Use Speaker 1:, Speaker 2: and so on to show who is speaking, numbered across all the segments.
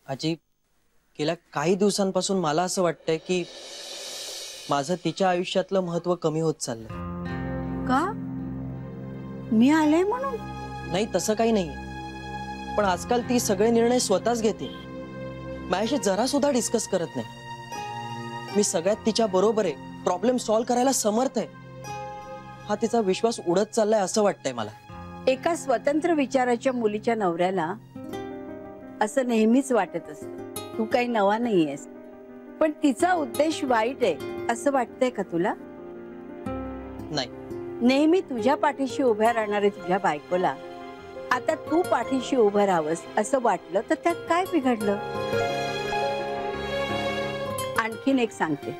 Speaker 1: आजी, गेल्या काही दिवसांपासून मला असं वाटतंय की माझं तिच्या आयुष्यातलं महत्त्व कमी होत चाललंय.
Speaker 2: का? मी आले म्हणून?
Speaker 1: नाही, तसं काही नाही. पण आजकाल ती सगळे निर्णय स्वतःच घेते. माझ्याशी जरा सुद्धा डिस्कस करत नाही. मी सगळ्यात तिच्या बरोबर आहे, प्रॉब्लेम सॉल्व्ह करायला समर्थ आहे. हा तिचा विश्वास उडत चाललाय असं वाटतंय मला.
Speaker 2: एका स्वतंत्र विचाराच्या मुलीच्या नवऱ्याला असं नेहमीच वाटत असतं. तू काही नवा नाहीयेस, पण तिचा उद्देश वाईट आहे असं वाटतंय का तुला?
Speaker 1: नाही.
Speaker 2: नेहमी तुझ्या पाठीशी उभ्या राहणारे तुझ्या बायकोला आता तू पाठीशी उभं राहावंस असं वाटलं तर त्यात काय बिघडलं? आणखीन एक सांगते,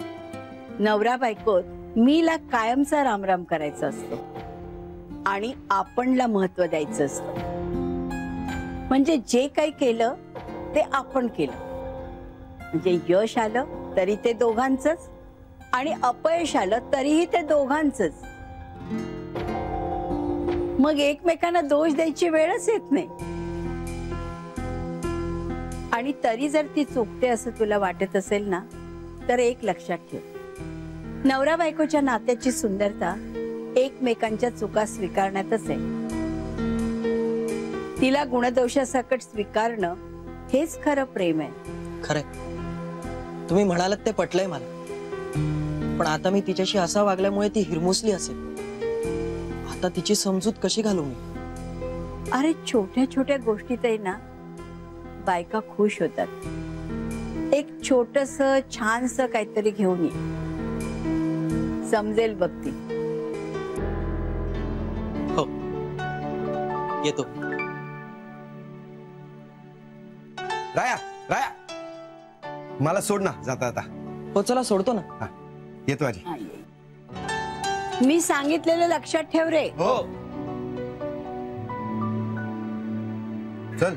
Speaker 2: नवरा बायकोत मीला कायमचा रामराम करायचा असतो आणि आपणला महत्व द्यायचं असतं. म्हणजे जे काही केलं ते आपण केलं, म्हणजे यश आलं तरी ते दोघांचंच आणि अपयश आलं तरीही ते दोघांचंच. मग एकमेकांना दोष द्यायची वेळच येत नाही. आणि तरी जर ती चुकते असं तुला वाटत असेल ना, तर एक लक्षात ठेव, नवरा बायकोच्या नात्याची सुंदरता एकमेकांच्या चुका स्वीकारण्यातच आहे. तिला गुणदोषासकट स्वीकारणं हेच खरं प्रेम आहे.
Speaker 1: खरंय, तुम्ही म्हणालात ते पटलंय मला. पण आता मी तिच्याशी असा वागल्यामुळे ती हिरमुसली असेल. आता तिची समजूत कशी घालू मी?
Speaker 2: अरे छोट्या छोट्या गोष्टीतही ना बायका खुश होतात. एक छोटस छानस काहीतरी घेऊन ये, समजेल बघ ती.
Speaker 1: हो, येतो.
Speaker 3: राया, राया, मला सोड ना जाता आता.
Speaker 1: हो चला, सोडतो ना.
Speaker 3: येतो आजी.
Speaker 2: मी सांगितलेलं लक्षात ठेव रे.
Speaker 3: हो. चल.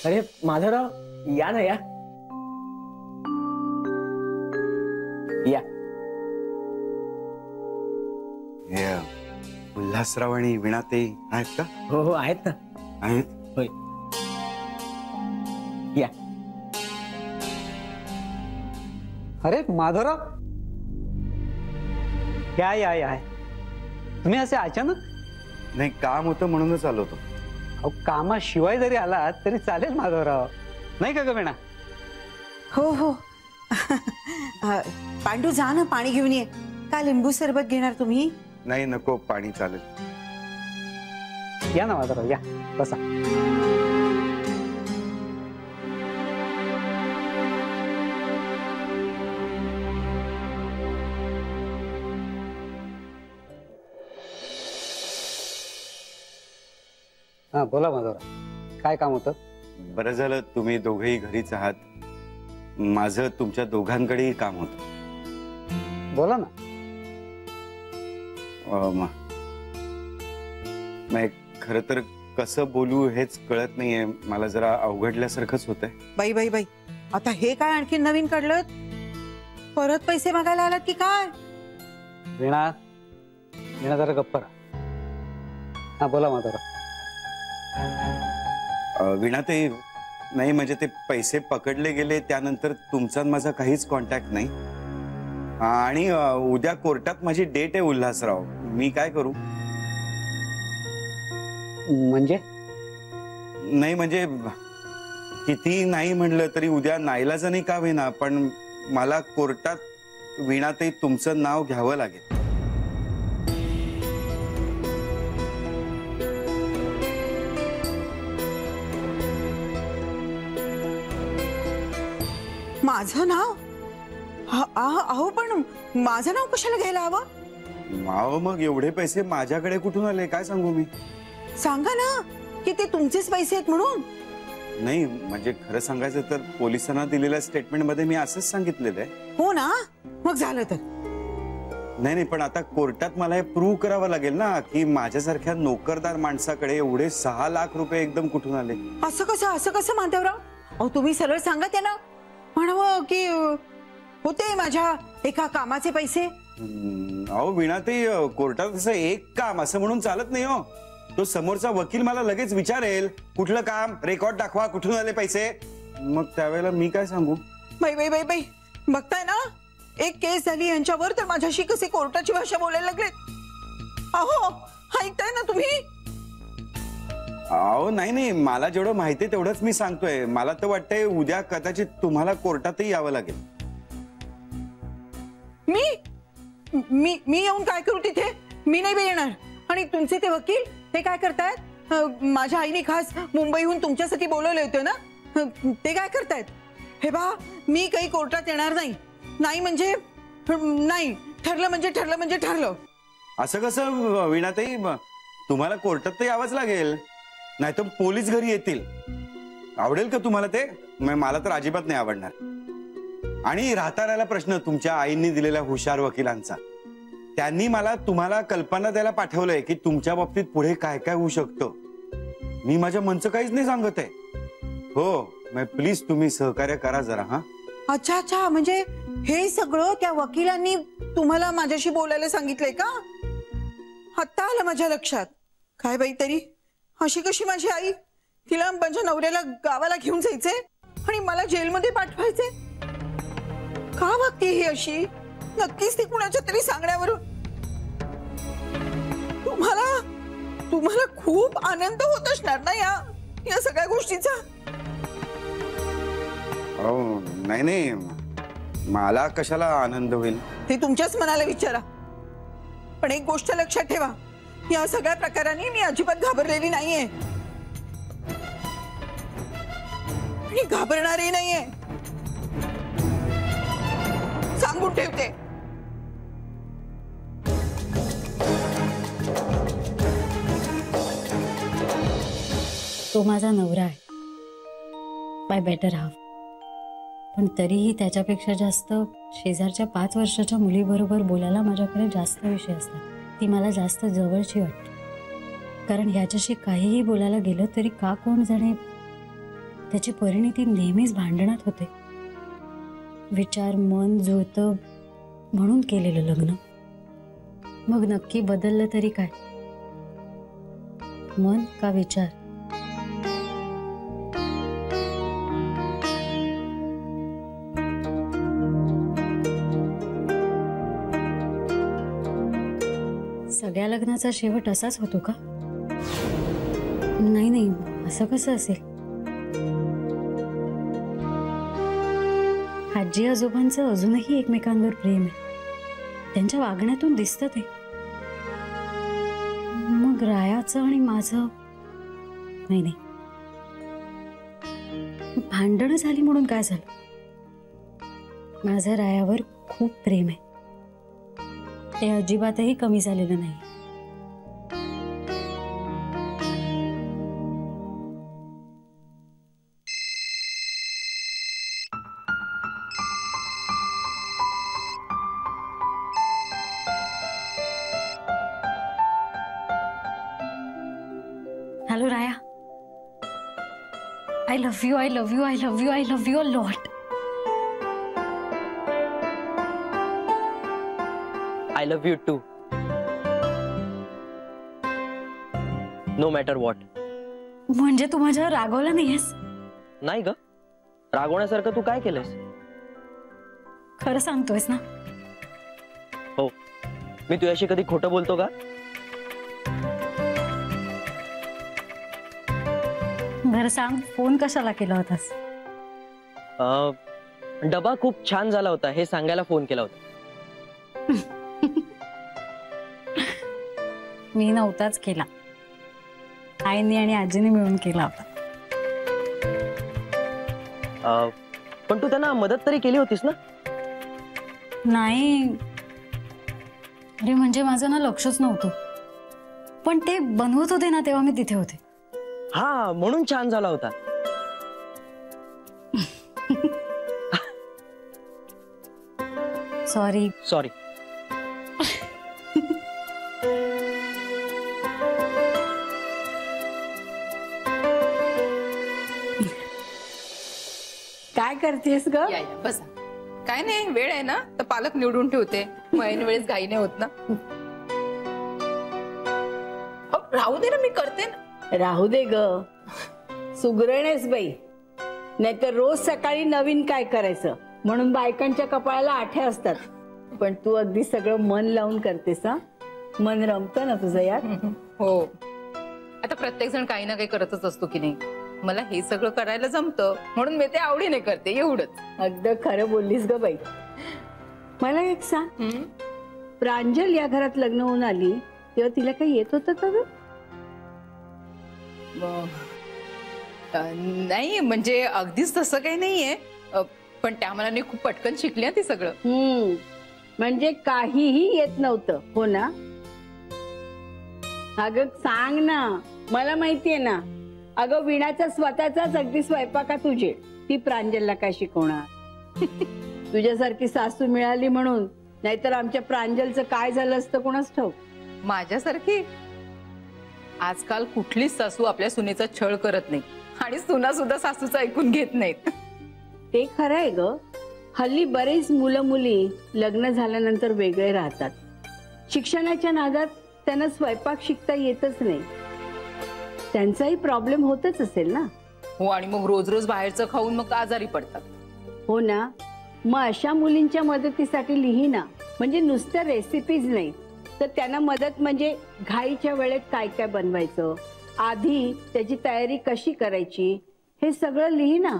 Speaker 4: अरे माधवराव, या ना या. या.
Speaker 3: उल्हासराव आणि वीणाते आहेत का?
Speaker 4: हो हो, आहेत ना.
Speaker 3: आहेत.
Speaker 4: होय, या.
Speaker 5: अरे माधवराव, या या या. तुम्ही असे अचानक?
Speaker 3: नाही, काम होतं म्हणूनच आलो होतो.
Speaker 5: अहो, कामाशिवाय जरी आलात तरी चालेल माधवराव, नाही का ग वीणा?
Speaker 6: हो हो. पांडू, जा ना पाणी घेऊन ये. का लिंबू सरबत घेणार तुम्ही?
Speaker 3: नाही, नको, पाणी चालेल.
Speaker 5: या ना माधवराव, या, बसा. हा, बोला माधवराव, काय काम होतं?
Speaker 3: बरं झालं तुम्ही दोघेही घरीच आहात. माझं तुमच्या दोघांकडेही काम होतं.
Speaker 5: बोला ना.
Speaker 3: खरं तर कसं बोलू हेच कळत नाहीये. मला जरा अवघडल्यासारखंच होतंय.
Speaker 6: बाई बाई बाई, आता हे काय आणखी नवीन काढलं? परत पैसे मागायला आलात की काय?
Speaker 5: वीणा, वीणा जरा गप्प राहा. हा, बोला माधवराव.
Speaker 3: वीणा, ते नाही, म्हणजे ते पैसे पकडले गेले त्यानंतर तुमचा माझा काहीच कॉन्टॅक्ट नाही. आणि उद्या कोर्टात माझी डेट आहे उल्हासराव. मी काय करू?
Speaker 5: म्हणजे?
Speaker 3: नाही म्हणजे किती नाही म्हणलं तरी उद्या नाईलाजाने का होईना, पण मला कोर्टात वीणाताई तुमचं नाव घ्यावं लागेल.
Speaker 6: माझं नाव? अहो, पण माझं नाव कशाला घ्यायला हवं?
Speaker 3: माव, मग एवढे पैसे माझ्याकडे कुठून आले काय सांगू मी?
Speaker 6: सांगा ना की ते तुमचेच पैसे आहेत म्हणून.
Speaker 3: नाही म्हणजे खरं सांगायचं तर पोलिसांना दिलेल्या स्टेटमेंट मध्ये मी असंच सांगितलेलं आहे.
Speaker 6: हो ना, मग झालं तर.
Speaker 3: नाही नाही, पण आता कोर्टात मला हे प्रूव्ह करावं लागेल ना की माझ्यासारख्या नोकरदार माणसाकडे एवढे 6 लाख रुपये एकदम कुठून आले.
Speaker 6: असं कसं माधवराव? अहो, तुम्ही सरळ सांगा त्यांना. म्हणावं की होते माझ्या एका कामाचे पैसे.
Speaker 3: अहो वीणाताई, कोर्टात असं एक काम असं म्हणून चालत नाही हो. तो समोरचा वकील मला लगेच विचारेल कुठलं काम, रेकॉर्ड दाखवा, कुठून आले पैसे. मग त्यावेळेला मी काय सांगू?
Speaker 6: बाई बाई बाई बाई, बघताय ना, एक केस झाली यांच्यावर तर माझ्याशी कसे कोर्टाची भाषा बोलायला लागलेत. अहो ऐकताय ना तुम्ही?
Speaker 3: अहो नाही, मला जेवढं माहिती तेवढंच मी सांगतोय. मला तर वाटतंय उद्या कदाचित तुम्हाला कोर्टातही यावं लागेल.
Speaker 6: मी येऊन काय करू तिथे? मी नाही बी येणार. आणि तुमचे ते वकील ते काय करतायत? माझ्या आईने खास मुंबईहून तुमच्यासाठी बोलवले होते ना, ते काय करतायत? हे बा, मी काही कोर्टात येणार नाही. नाही म्हणजे नाही, ठरलं म्हणजे ठरलं म्हणजे ठरलं.
Speaker 3: असं कसं वीणाताई? तुम्हाला कोर्टात तर यावंच लागेल, नाही तर पोलीस घरी येतील. आवडेल का तुम्हाला ते? मला तर अजिबात नाही आवडणार. आणि राहता राहिला प्रश्न तुमच्या आईंनी दिलेल्या हुशार वकिलांचा. त्यांनी मला तुम्हाला कल्पना द्यायला पाठवलंय की तुमच्या बाबतीत पुढे काय काय होऊ शकतं. मी माझ्या मनचं काहीच नाही सांगत आहे. हो, प्लीज तुम्ही सहकार्य करा जरा. हा,
Speaker 6: अच्छा अच्छा, म्हणजे हे सगळं त्या वकिलांनी तुम्हाला माझ्याशी बोलायला सांगितलंय का? आत्ता आलं माझ्या लक्षात. काय बाई तरी, अशी कशी माझी आई? तिला माझ्या नवऱ्याला गावाला घेऊन जायचंय आणि मला जेलमध्ये पाठवायचे. का वागते ही अशी? नक्कीच ती कुणाच्या तरी सांगण्यावरून. तुम्हाला खूप आनंद होत असणार ना या सगळ्या गोष्टीचा?
Speaker 3: नाही, मला कशाला आनंद होईल
Speaker 6: ते तुमच्याच मनाला विचारा. पण एक गोष्ट लक्षात ठेवा, या सगळ्या प्रकाराने मी अजिबात घाबरलेली नाहीये आणि घाबरणारही नाहीये, सांगून ठेवते.
Speaker 7: तो माझा नवरा आहे, माय बेटर हाफ. पण तरीही त्याच्यापेक्षा जास्त शेजारच्या 5 वर्षाच्या मुलीबरोबर बोलायला माझ्याकडे जास्त विषय असतात. ती मला जास्त जवळची वाटते, कारण ह्याच्याशी काहीही बोलायला गेलं तरी का कोण जाणे त्याची परिणिती नेहमीच भांडणात होते. विचार मन जुळतं म्हणून केलेलं लग्न, मग नक्की बदललं तरी काय, मन का विचार? सगळ्या लग्नाचा शेवट असाच होतो का? नाही, असं कसं असेल? आजी आजोबांचं अजूनही एकमेकांवर प्रेम आहे, त्यांच्या वागण्यातून दिसतं ते. मग रायाचं आणि माझं नाही, भांडणं झाली म्हणून काय झालं? माझं रायावर खूप प्रेम आहे, ते अजिबातही कमी झालेलं नाही. Hello Raya, I love you, I love you, I love you, I love you a lot.
Speaker 1: I love you too. No matter what.
Speaker 7: म्हणजे तू माझ्यावर रागवला नाहीयेस?
Speaker 1: नाही ग, रागवण्यासारखं तू काय केलंस?
Speaker 7: खरं सांगतोयस ना?
Speaker 1: हो, मी तुझ्याशी कधी खोटं बोलतो का?
Speaker 7: बरं सांग, फोन कशाला केला होतास?
Speaker 1: डबा खूप छान झाला होता हे सांगायला फोन केला होता.
Speaker 7: मी नव्हताच केला, आईने आणि आजीने मिळून केला होता.
Speaker 1: पण तू त्यांना मदत तरी केली होतीस ना?
Speaker 7: नाही, अरे म्हणजे माझं ना लक्षच नव्हतं, पण ते बनवत होते ना तेव्हा मी तिथे होते.
Speaker 1: हा, म्हणून छान झाला होता.
Speaker 7: सॉरी.
Speaker 2: काय काय करतेस ग?
Speaker 8: या या बसा. काय नाही, वेळ आहे ना तर पालक निवडून ठेवते. मग ऐन वेळेस घाई नाही होत ना. हो, राहू दे ना, मी करते ना.
Speaker 2: राहू दे ग, सुगरणेस बाई. नाहीतर रोज सकाळी नवीन काय करायचं म्हणून बायकांच्या कपाळाला आठ्या असतात. पण तू अगदी सगळं मन लावून करतेस हा. मन रमतं ना तुझं यार.
Speaker 8: हो, आता प्रत्येक जण काही ना काही करतच असतो की नाही. मला हे सगळं करायला जमतं म्हणून मी ते आवडीने करते, एवढंच.
Speaker 2: अगदी खरं बोललीस ग बाई. मला एक सांग, प्रांजल या घरात लग्न होऊन आली तेव्हा तिला काही येत होतं का ग?
Speaker 8: नाही म्हणजे अगदीच तसं काही नाहीये, पण त्या मनाने खूप पटकन शिकली ती सगळं.
Speaker 2: म्हणजे काहीही येत नव्हतं हो ना? अगं सांग ना, मला माहितीये ना. अगं वीणाचा स्वतःचाच अगदी स्वयंपाका तुझे, ती प्रांजलला काय शिकवणार? तुझ्यासारखी सासू मिळाली म्हणून, नाहीतर आमच्या प्रांजलचं काय झालं असतं कोणाच ठाऊक.
Speaker 8: माझ्यासारखी आजकाल कुठलीच सासू आपल्या सुनेचा छळ करत नाही आणि सुना सुद्धा सासूचं ऐकून घेत नाहीत.
Speaker 2: ते खरं आहे ग. हल्ली बरेच मुलं मुली लग्न झाल्यानंतर वेगळे राहतात. शिक्षणाच्या नादात त्यांना स्वयंपाक शिकता येतच नाही. त्यांचाही प्रॉब्लेम होतच असेल ना.
Speaker 8: हो, आणि मग रोज रोज बाहेरचं खाऊन मग आजारी पडतात.
Speaker 2: हो ना. मग अशा मुलींच्या मदतीसाठी लिही ना. म्हणजे नुसत्या रेसिपीज नाही तर त्यांना मदत म्हणजे घाईच्या वेळेत काय काय बनवायचं, आधी त्याची तयारी कशी करायची, हे सगळं लिही ना.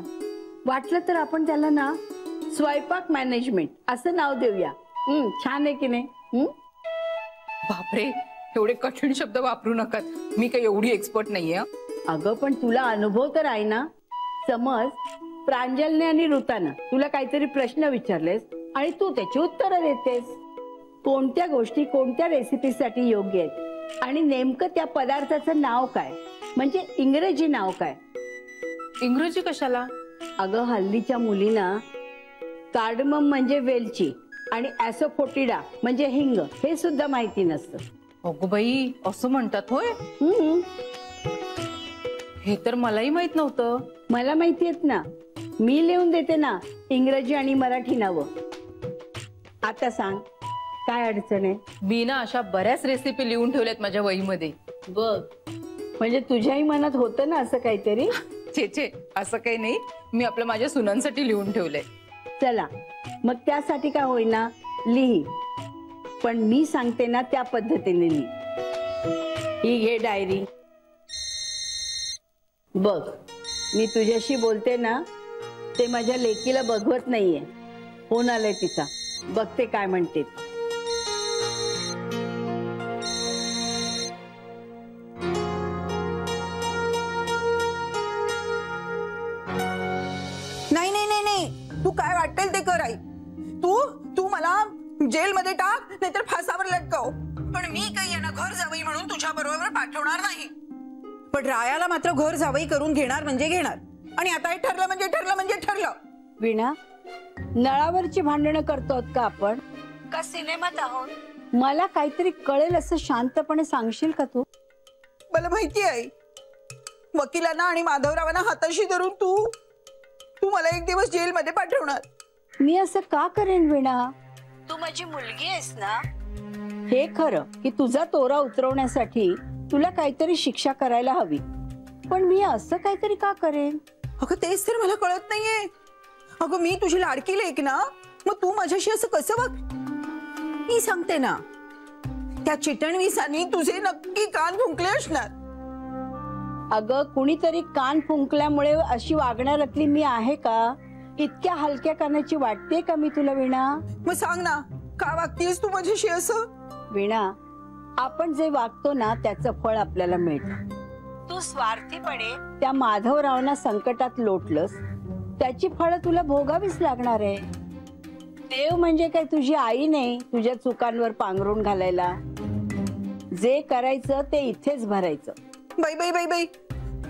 Speaker 2: वाटलं तर आपण त्याला ना स्वयंपाक मॅनेजमेंट असं नाव देऊया. छान आहे की नाही?
Speaker 8: बापरे, एवढे कठीण शब्द वापरू नका. मी काही एवढी एक्सपर्ट नाहीये.
Speaker 2: अगं पण तुला अनुभव तर आहे ना. समज प्रांजलने आणि ऋतानं तुला काहीतरी प्रश्न विचारलेस आणि तू त्याची उत्तरं देतेस. कोणत्या गोष्टी कोणत्या रेसिपीसाठी योग्य आहेत आणि नेमकं त्या पदार्थाचं नाव काय, म्हणजे इंग्रजी नाव काय.
Speaker 8: इंग्रजी कशाला?
Speaker 2: अगं हल्लीच्या मुलींना कार्डमम म्हणजे वेलची आणि ॲसोफोटिडा म्हणजे हिंग हे सुद्धा माहिती नसतं.
Speaker 8: अगो बाई, असं म्हणतात होय? हे तर मलाही माहित नव्हतं.
Speaker 2: मला माहिती आहेत ना. मी लिहून देते ना इंग्रजी आणि मराठी नावं. आता सांग काय अडचण आहे?
Speaker 8: मी ना अशा बऱ्याच रेसिपी लिहून ठेवल्यात माझ्या वहीमध्ये.
Speaker 2: बघ, म्हणजे तुझ्याही मनात होतं ना असं काहीतरी.
Speaker 8: छे असं काही नाही, मी आपलं माझ्या सुनांसाठी लिहून ठेवलंय.
Speaker 2: चला मग त्यासाठी काय होईना लिही, पण मी सांगते ना त्या पद्धतीने लिही. ही घे डायरी. बघ, मी तुझ्याशी बोलते ना ते माझ्या लेकीला बघवत नाहीये. फोन आलाय तिचा, बघते काय म्हणते.
Speaker 6: नाही नाही नाही नाही, तू काय वाटेल ते कर आई. तू मला जेलमध्ये टाक नाहीतर फासावर लटकव, पण मी काही यांना घर जावई म्हणून तुझ्या बरोबर पाठवणार नाही. पण रायाला मात्र घर जावई करून घेणार म्हणजे घेणार. आणि आता हे ठरलं म्हणजे ठरलं म्हणजे ठरलं.
Speaker 2: वीणा, नळावरची भांडणं करतो का आपण का सिनेमात आहोत? मला काहीतरी कळेल असं शांतपणे सांगशील का तू?
Speaker 6: मला माहिती आहे, वकिलांना आणि माधवरावांना हाताशी धरून तू मला एक दिवस जेलमध्ये पाठवणार.
Speaker 2: मी असं का करेन वीणा? तू माझी मुलगी आहेस ना. हे खरं की तुझा तोरा उतरवण्यासाठी तुला काहीतरी शिक्षा करायला हवी, पण मी असं काहीतरी का करेन?
Speaker 6: अगं तेच तर मला कळत नाहीये. अगं मी तुझी लाडकी लेक ना, मग तू माझ्याशी असं कसं वाग? मी सांगते ना, त्या चिटणवीसांनी तुझे नक्की कान फुंकले असणार.
Speaker 2: अगं कुणीतरी कान फुंकल्यामुळे अशी वागणाऱ्यातली मी आहे का? इतक्या हलक्या कानाची वाटते का मी तुला वीणा?
Speaker 6: मग सांग ना, का वागतेस तू माझ्याशी असं?
Speaker 2: वीणा, आपण जे वागतो ना त्याचं फळ आपल्याला मिळतं. तू स्वार्थीपणे त्या माधवरावांना संकटात लोटलंस, त्याची फळं तुला भोगावीच लागणार आहे. देव म्हणजे काय तुझी आई नाही तुझ्या चुकांवर पांघरून घालायला. जे करायचं ते इथेच भरायचं.
Speaker 6: बाई बाई बाई बाई,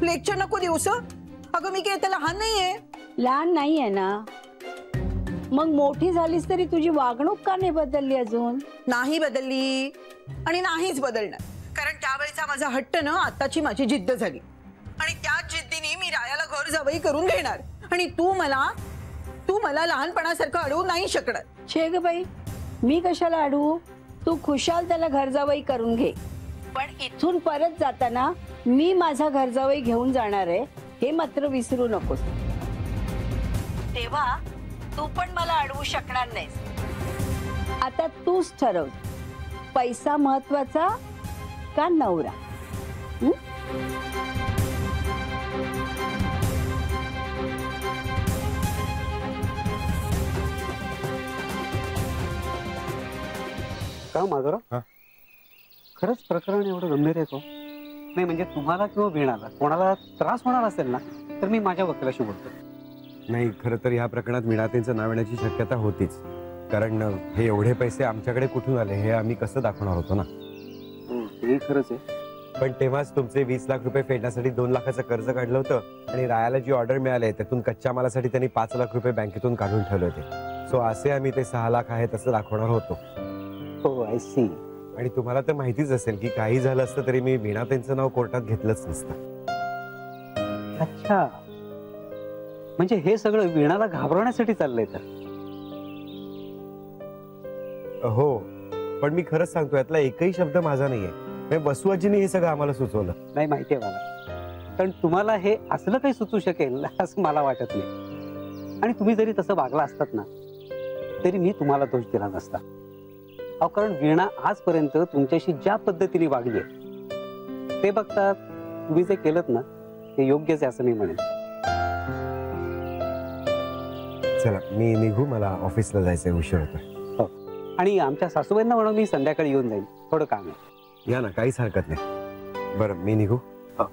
Speaker 6: लेक्चर नको दिवस. अगं मी काय आता लहान नाहीये.
Speaker 2: लहान नाहीये ना, मग मोठी झालीस तरी तुझी वागणूक का नाही बदलली अजून?
Speaker 6: नाही बदलली आणि नाहीच बदलणार, कारण त्यावेळेचा माझा हट्ट ना आताची माझी जिद्द झाली. आणि त्याच जिद्दीने मी रायाला घर जावई करून घेणार. आणि तू मला तू मला लहानपणासारखं अडवू नाही शकणार.
Speaker 2: छे ग बाई, मी कशाला अडवू? तू खुशाल त्याला घरजावई करून घे, पण इथून परत जाताना मी माझा घरजावई घेऊन जाणार आहे हे मात्र विसरू नकोस. तेव्हा तू पण मला अडवू शकणार नाहीस. आता तूच ठरव, पैसा महत्वाचा का नवरा?
Speaker 5: का माधवराव, खरंच प्रकरण एवढं गंभीर आहे का? नाही म्हणजे तुम्हाला किंवा वीणाला कोणाला त्रास होणार असेल ना तर मी माझ्या वकिलाशी बोलतो.
Speaker 9: नाही, खरं तर या प्रकरणात वीणाताईंचं नाव येण्याची शक्यता होतीच, कारण हे एवढे पैसे आमच्याकडे कुठून आले हे आम्ही कसं दाखवणार होतो ना.
Speaker 5: ते खरंच आहे,
Speaker 9: पण तेव्हाच तुमचे 20 लाख रुपये फेडण्यासाठी 2 लाखाचं कर्ज काढलं होतं आणि रायाला जी ऑर्डर मिळाली त्यातून कच्च्या मालासाठी त्यांनी 5 लाख रुपये बँकेतून काढून ठेवले होते. सो असे आम्ही ते 6 लाख आहेत असं दाखवणार होतो.
Speaker 5: हो आय सी.
Speaker 9: आणि तुम्हाला तर माहितीच असेल की काही झालं असतं तरी मी वीणाताईंचं नाव कोर्टात घेतलंच नसतं.
Speaker 5: अच्छा, म्हणजे हे सगळं वीणाला घाबरवण्यासाठी चाललंय तर?
Speaker 9: हो, पण मी खरंच सांगतो यातला एकही शब्द माझा नाहीये. बसुआजींनी हे सगळं आम्हाला सुचवलं.
Speaker 5: नाही माहितीये मला, पण तुम्हाला हे असलं काही सुचू शकेल असं मला वाटत नाही. आणि तुम्ही जरी तसं वागला असतात ना तरी मी तुम्हाला दोष दिला नसता. अहो, कारण वीणा आजपर्यंत तुमच्याशी ज्या पद्धतीने वागली ते बघता तुम्ही जे केलं ना ते योग्यच आहे असं मी म्हणेन.
Speaker 9: चला मी निघू, मला ऑफिसला जायचंय, उशीर होतोय.
Speaker 5: हो, आणि आमच्या सासूबाईंना म्हणून मी संध्याकाळी येऊन जाईल, थोडं काम आहे.
Speaker 9: या ना, काहीच हरकत नाही. बरं मी निघू.
Speaker 5: हो.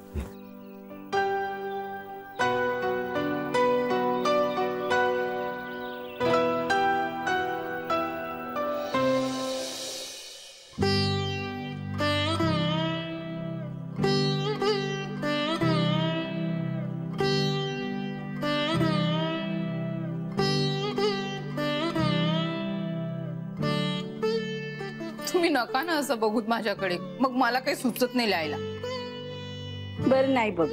Speaker 8: तुम्ही नका ना असं बघूत माझ्याकडे, मग मला काही सुचत नाही लिहायला.
Speaker 2: बरं नाही बघ,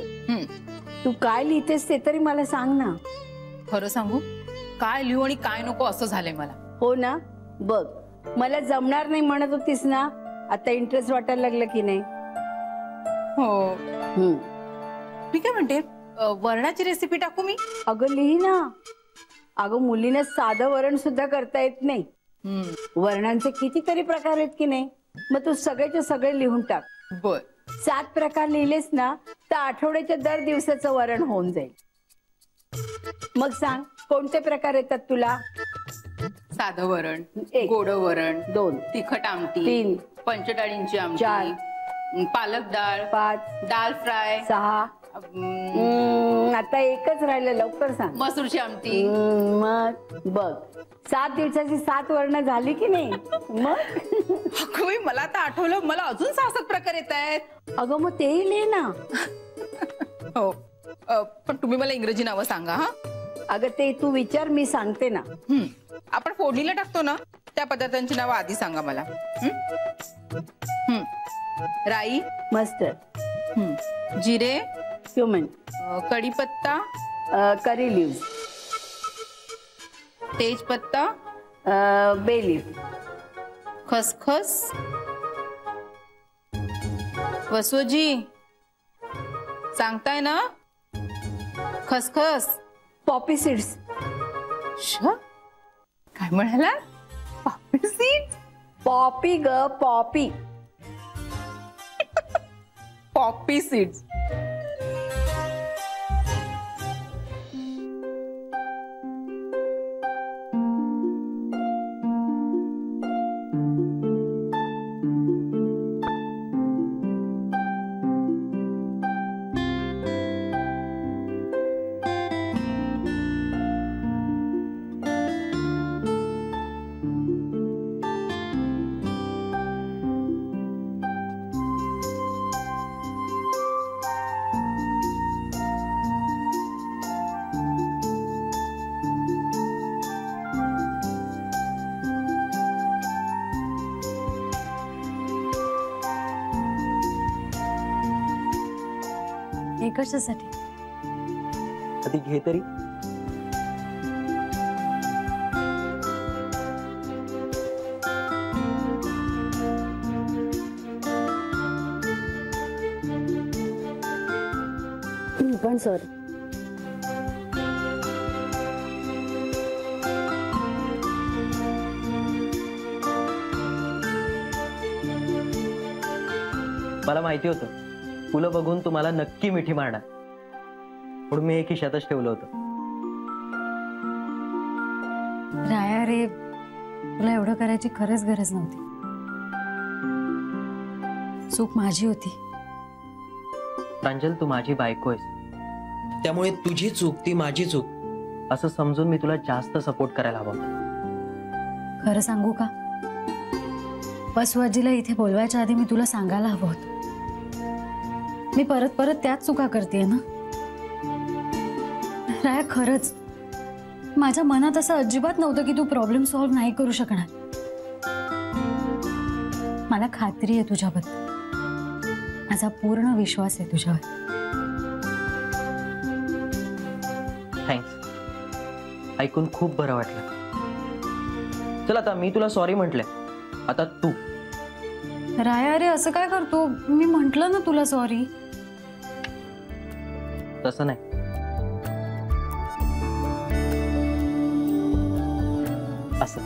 Speaker 2: तू काय लिहितेस ते तरी मला सांग ना.
Speaker 8: खरं सांगू, काय लिहू आणि काय नको असं झालंय मला.
Speaker 2: हो ना, बघ मला जमणार नाही म्हणत होतीस ना, आता इंटरेस्ट वाटायला लागलं की नाही?
Speaker 8: हो. मी काय म्हणते, वरणाची रेसिपी टाकू मी?
Speaker 2: अगं लिही ना. अगं मुलीने साधं वरण सुद्धा करता येत नाही. वर्णांचे कितीतरी प्रकार आहेत की नाही, मग तू सगळेचे सगळे लिहून टाक.
Speaker 8: बर.
Speaker 2: 7 प्रकार लिहिलेस ना तर आठवड्याच्या दर दिवसाचं वरण होऊन जाईल. मग सांग कोणते प्रकार येतात तुला?
Speaker 8: साधं वरण,
Speaker 2: 1,
Speaker 8: गोड वरण,
Speaker 2: 2,
Speaker 8: तिखट आमटी,
Speaker 2: 3,
Speaker 8: पंचडाळींची आमटी,
Speaker 2: 4,
Speaker 8: पालक डाळ,
Speaker 2: 5,
Speaker 8: दाल फ्राय,
Speaker 2: 6, आता एकच राहिलं, लवकर सांग.
Speaker 8: मसूरची आमटी.
Speaker 2: मग बघ 7 दिवसाची 7 वर्ण झाली की नाही? मग
Speaker 8: मला आता आठवलं, मला अजून 6-7 प्रकार येत आहेत.
Speaker 2: अगं मग तेही लिह ना.
Speaker 8: हो, पण तुम्ही मला इंग्रजी नावं सांगा. हा
Speaker 2: अगं ते तू विचार, मी सांगते ना.
Speaker 8: आपण फोडणीला टाकतो ना त्या पदार्थांची नावं आधी सांगा मला. राई,
Speaker 2: मस्टर्ड,
Speaker 8: जिरे,
Speaker 2: क्युमिन,
Speaker 8: कढीपत्ता,
Speaker 2: करी लिव्स,
Speaker 8: तेजपत्ता,
Speaker 2: बे लीफ,
Speaker 8: खसखस. वसोजी सांगताय ना? खसखस,
Speaker 2: पॉपी सीड्स.
Speaker 8: काय म्हणाला? Poppy seeds?
Speaker 2: पॉपी ग, पॉपी.
Speaker 8: Poppy seeds.
Speaker 7: हे कशासाठी?
Speaker 5: कधी घे तरी.
Speaker 7: पण सॉरी.
Speaker 1: मला माहिती होतं फुलं बघून तुम्हाला नक्की मिठी मारणार, म्हणून मी हे खिशातच ठेवलं होतं.
Speaker 7: राया रे, तुला एवढं करायची खरंच गरज नव्हती. चूक माझी होती.
Speaker 1: प्रांजल, तू माझी बायको आहेस, त्यामुळे तुझी चूक ती माझी चूक असं समजून मी तुला जास्त सपोर्ट करायला हवा होता.
Speaker 7: खरं सांगू का, वसुआजीला इथे बोलवायच्या आधी मी तुला सांगायला हवं होतं. मी परत परत त्याच चुका करते ना राया. खरंच माझ्या मनात असं अजिबात नव्हतं की तू प्रॉब्लेम सॉल्व्ह नाही करू शकणार. मला खात्री आहे तुझ्याबद्दल, माझा पूर्ण विश्वास आहे तुझ्यावर.
Speaker 1: थँक्स, ऐकून खूप बरं वाटलं. चल आता मी तुला सॉरी म्हटलंय, आता तू.
Speaker 7: राया रे, असं काय करतो? मी म्हंटल ना तुला सॉरी.
Speaker 1: तसं नाही, असं